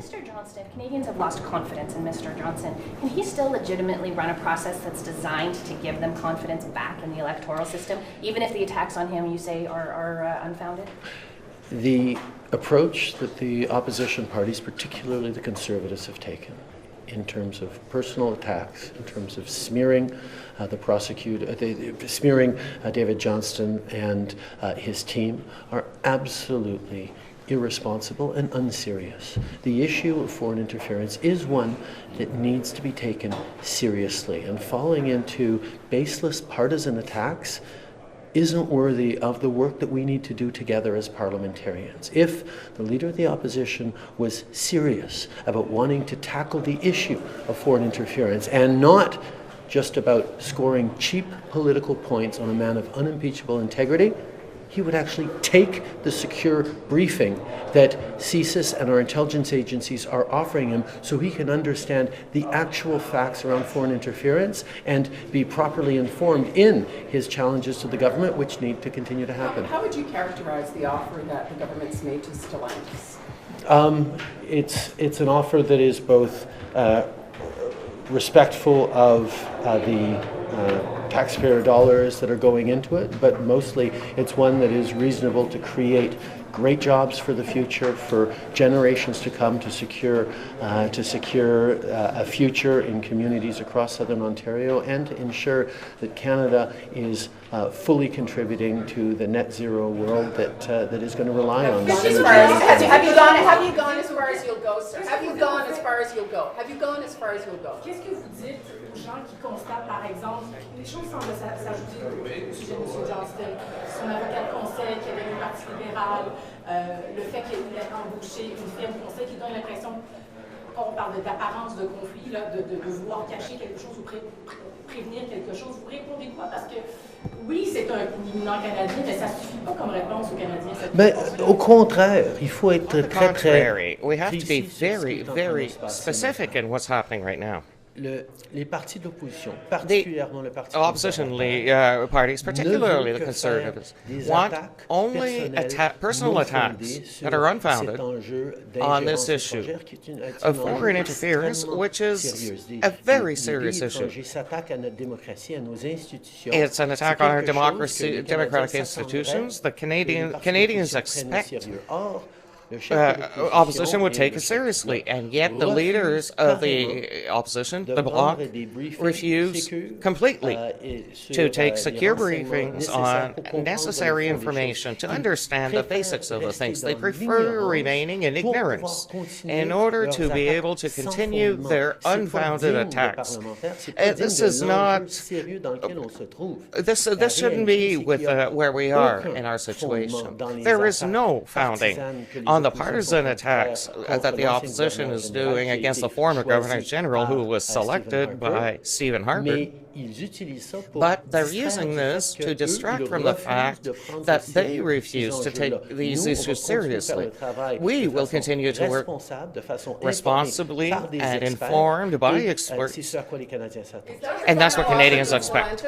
Mr. Johnston, Canadians have lost confidence in Mr. Johnston. Can he still legitimately run a process that's designed to give them confidence back in the electoral system, even if the attacks on him, you say, are unfounded? The approach that the opposition parties, particularly the Conservatives, have taken in terms of personal attacks, in terms of smearing smearing David Johnston and his team, are absolutely irresponsible and unserious. The issue of foreign interference is one that needs to be taken seriously, and falling into baseless partisan attacks isn't worthy of the work that we need to do together as parliamentarians. If the Leader of the Opposition was serious about wanting to tackle the issue of foreign interference and not just about scoring cheap political points on a man of unimpeachable integrity, he would actually take the secure briefing that CSIS and our intelligence agencies are offering him so he can understand the actual facts around foreign interference and be properly informed in his challenges to the government, which need to continue to happen. How would you characterize the offer that the government's made to Stellantis? It's an offer that is both respectful of the taxpayer dollars that are going into it, but mostly it's one that is reasonable to create great jobs for the future, for generations to come, to secure a future in communities across southern Ontario, and to ensure that Canada is fully contributing to the net zero world that is going to rely on. Have you gone as far as you'll go, sir? Have you gone as far as you'll go? Have you gone as far as you'll go? Qu'est-ce que vous dites aux gens qui constatent, par exemple, les choses semblent s'ajouter au sujet de M. Johnston, son avocat de conseil qui avait le Parti libéral, le fait qu'il ait embauché une firme de conseil qui donne l'impression, quand on parle d'apparence de conflit, là, de vouloir cacher quelque chose ou prévenir quelque chose. Vous répondez quoi? Parce que oui, c'est un imminent Canadien, mais ça ne suffit pas comme réponse aux Canadiens. Mais au contraire, il faut être très we have to be very specific in what's happening right now. Les partis d'opposition, The particulièrement le Parti opposition parties, particularly the Conservatives, want only personal attacks that are unfounded on this issue of foreign interference, which is a very serious issue. It's an attack on our democratic institutions. The Canadians expect opposition would take it seriously, and yet the leaders of the opposition, the Bloc, refuse completely to take secure briefings on necessary information to understand the basics of the things. They prefer remaining in ignorance in order to be able to continue their unfounded attacks. This is not. This shouldn't be with where we are in our situation. There is no founding on the partisan attacks that the opposition is doing against the former Governor-General who was selected by Stephen Harper. But they're using this to distract from the fact that they refuse to take these issues seriously. We will continue to work responsibly and informed by experts, and that's what Canadians expect.